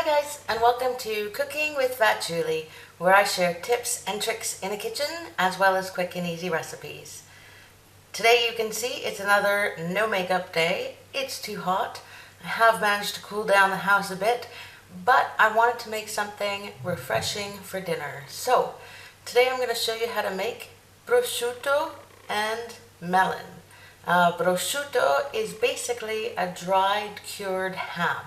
Hi guys, and welcome to Cooking with Fat Julie, where I share tips and tricks in the kitchen as well as quick and easy recipes. Today you can see it's another no makeup day. It's too hot. I have managed to cool down the house a bit, but I wanted to make something refreshing for dinner. So today I'm going to show you how to make prosciutto and melon. Prosciutto is basically a dried cured ham.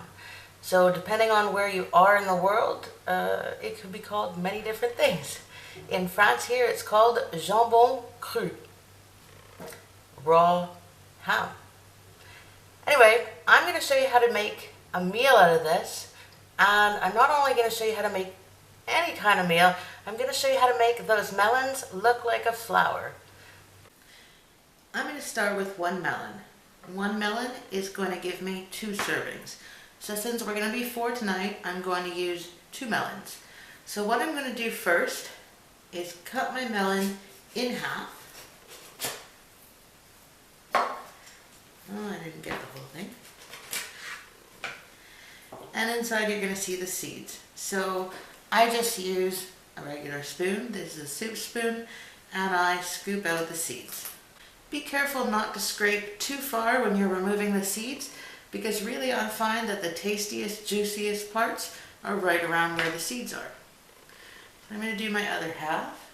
So depending on where you are in the world, it could be called many different things. In France here, it's called jambon cru, raw ham. Anyway, I'm going to show you how to make a meal out of this. And I'm not only going to show you how to make any kind of meal, I'm going to show you how to make those melons look like a flower. I'm going to start with one melon. One melon is going to give me 2 servings. So since we're going to be 4 tonight, I'm going to use 2 melons. So what I'm going to do first is cut my melon in half. Oh, I didn't get the whole thing. And inside you're going to see the seeds. So I just use a regular spoon. This is a soup spoon, and I scoop out the seeds. Be careful not to scrape too far when you're removing the seeds, because really I find that the tastiest, juiciest parts are right around where the seeds are. So I'm going to do my other half.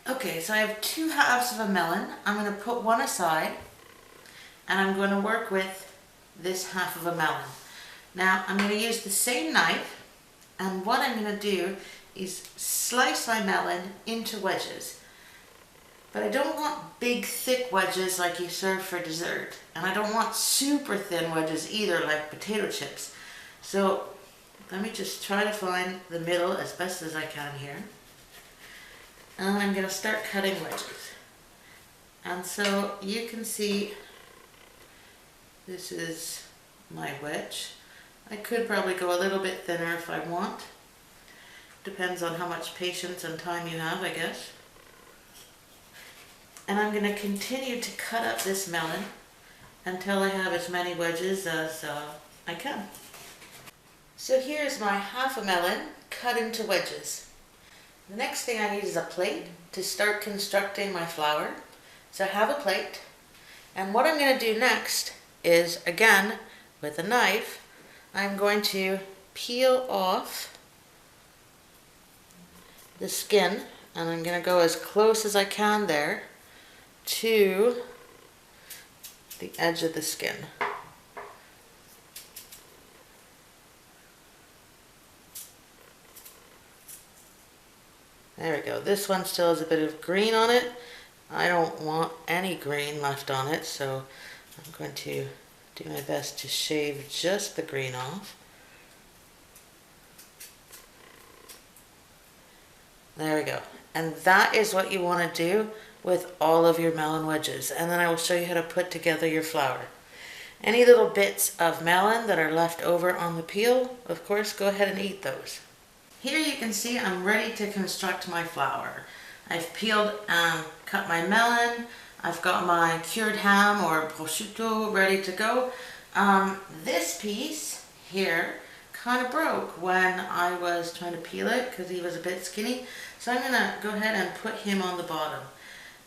Okay, so I have 2 halves of a melon. I'm going to put one aside, and I'm going to work with this half of a melon. Now I'm going to use the same knife, and what I'm going to do is slice my melon into wedges. But I don't want big, thick wedges like you serve for dessert. And I don't want super thin wedges either, like potato chips. So let me just try to find the middle as best as I can here. And I'm going to start cutting wedges. And so you can see this is my wedge. I could probably go a little bit thinner if I want. Depends on how much patience and time you have, I guess. And I'm going to continue to cut up this melon until I have as many wedges as I can. So here's my half a melon cut into wedges. The next thing I need is a plate to start constructing my flour. So I have a plate, and what I'm going to do next is, again, with a knife, I'm going to peel off the skin, and I'm going to go as close as I can there to the edge of the skin. There we go. This one still has a bit of green on it. I don't want any green left on it, so I'm going to do my best to shave just the green off. There we go. And that is what you want to do with all of your melon wedges. And then I will show you how to put together your flour. Any little bits of melon that are left over on the peel, of course, go ahead and eat those. Here you can see I'm ready to construct my flour. I've peeled and cut my melon. I've got my cured ham or prosciutto ready to go. This piece here kind of broke when I was trying to peel it because he was a bit skinny. So I'm going to go ahead and put him on the bottom.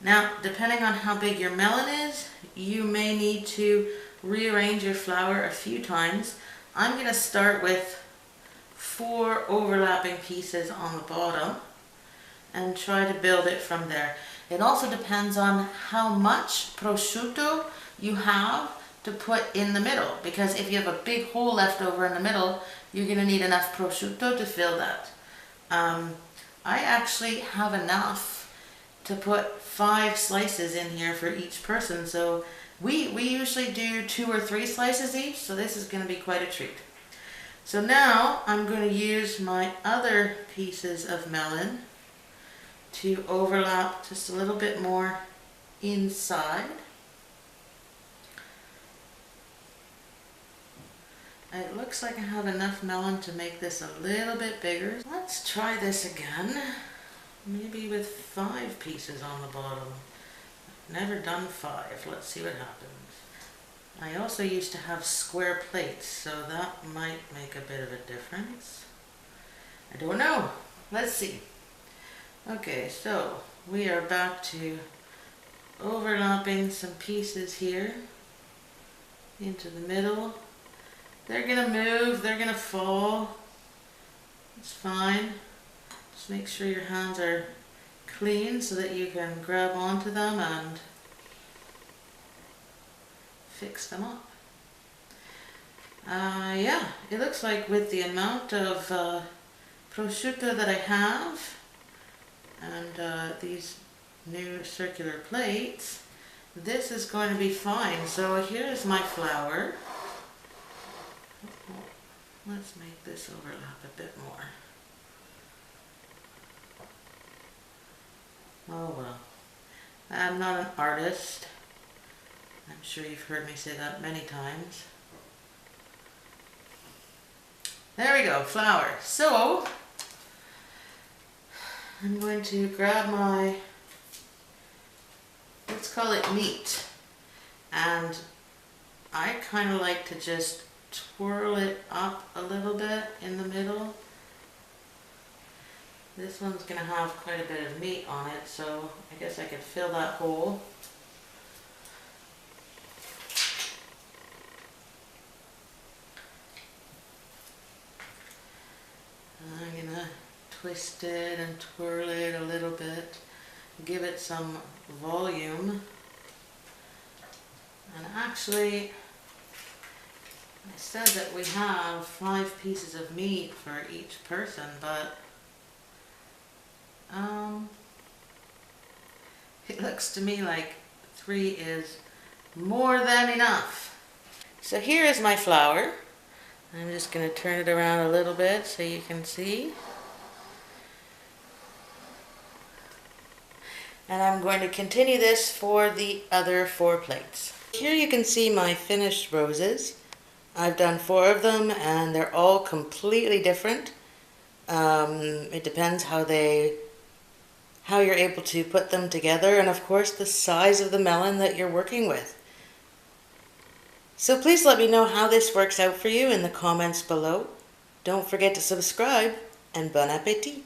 Now, depending on how big your melon is, you may need to rearrange your flour a few times. I'm going to start with 4 overlapping pieces on the bottom and try to build it from there. It also depends on how much prosciutto you have to put in the middle, because if you have a big hole left over in the middle, you're going to need enough prosciutto to fill that. I actually have enough to put 5 slices in here for each person, so we usually do 2 or 3 slices each, so this is going to be quite a treat. So now I'm going to use my other pieces of melon to overlap just a little bit more inside. It looks like I have enough melon to make this a little bit bigger. Let's try this again. Maybe with 5 pieces on the bottom. Never done 5. Let's see what happens. I also used to have square plates, so that might make a bit of a difference. I don't know. Let's see. Okay, so we are back to overlapping some pieces here into the middle. They're gonna move, they're gonna fall. It's fine. Just make sure your hands are clean so that you can grab onto them and fix them up. Yeah, it looks like with the amount of prosciutto that I have and these new circular plates, this is going to be fine. So here's my flour. Let's make this overlap a bit more. Oh well, I'm not an artist. I'm sure you've heard me say that many times. There we go, flour. So, I'm going to grab my, let's call it meat. And I kind of like to just twirl it up a little bit in the middle. This one's going to have quite a bit of meat on it, so I guess I could fill that hole. I'm going to twist it and twirl it a little bit, give it some volume. And actually, I said that we have 5 pieces of meat for each person, but it looks to me like 3 is more than enough. So here is my flour. I'm just going to turn it around a little bit so you can see. And I'm going to continue this for the other 4 plates. Here you can see my finished roses. I've done 4 of them and they're all completely different. It depends how you're able to put them together, and of course the size of the melon that you're working with. So please let me know how this works out for you in the comments below. Don't forget to subscribe, and bon appétit!